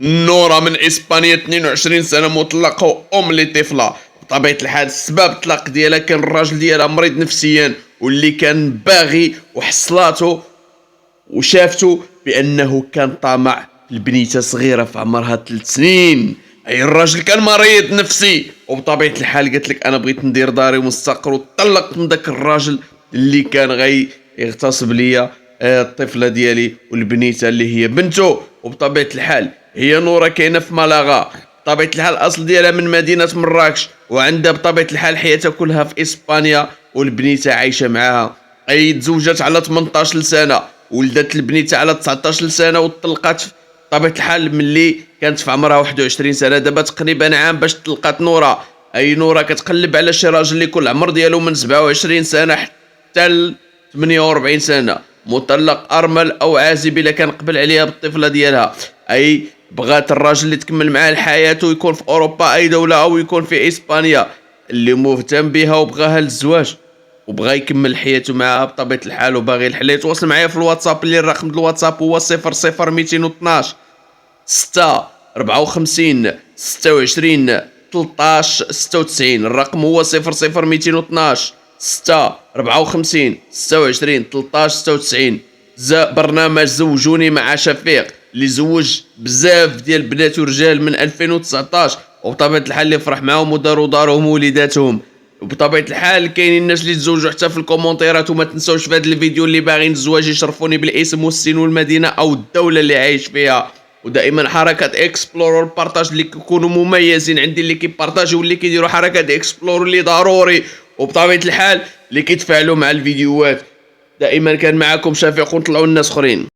نورة من إسبانيا 22 سنة مطلقة وأم لطفلة. بطبيعة الحال السبب الطلاق ديالها كان الراجل ديالها مريض نفسيا واللي كان باغي وحصلاتو وشافتو بأنه كان طامع في البنيته صغيرة في عمرها 3 سنين. أي الراجل كان مريض نفسي وبطبيعة الحال قالت لك أنا بغيت ندير داري ومستقر وطلقت من داك الراجل اللي كان يغتصب ليا الطفلة ديالي والبنيته اللي هي بنته. وبطبيعة الحال هي نورة كاينة في مالاغا، بطبيعة الحال الأصل ديالها من مدينة مراكش وعندها بطبيعة الحال حياتها كلها في إسبانيا والبنيته عايشة معاها. أي تزوجت على 18 سنة ولدت البنيته على 19 سنة وطلقات بطبيعة الحال ملي كانت في عمرها 21 سنة. دابا تقريبا عام باش طلقات نورة. أي نورة كتقلب على شي راجل اللي كل العمر ديالو من 27 سنة حتى ل 48 سنة، مطلق أرمل أو عازب إلا كان قبل عليها بالطفلة ديالها. أي بغات الراجل اللي تكمل معاه الحياة ويكون في أوروبا أي دولة أو يكون في إسبانيا اللي مهتم بها وبغاها للزواج وبغى يكمل حياته معاها بطبيعة الحال وباغي الحل. يتواصل معايا في الواتساب اللي الرقم ديال الواتساب هو 00212 6 54 26 13 96. الرقم هو 00212 6 54 26 13 96. برنامج زوجوني مع شفيق اللي زوج بزاف ديال البنات ورجال من 2019 وبطبيعة الحال اللي فرح معاهم وداروا دارهم ووليداتهم. وبطبيعة الحال كاينين الناس اللي تزوجوا حتى في الكومونتيرات. وما تنسوش في هذا الفيديو اللي باغيين الزواج يشرفوني بالاسم والسن والمدينة او الدولة اللي عايش فيها. ودائما حركة اكسبلور والبارطاج اللي كيكونوا مميزين عندي اللي كيبارطاجيو واللي كيديروا حركة اكسبلور اللي ضروري. وبطبيعة الحال اللي كيتفاعلوا مع الفيديوهات. دائما كان معكم شفيق ونطلعوا الناس اخرين.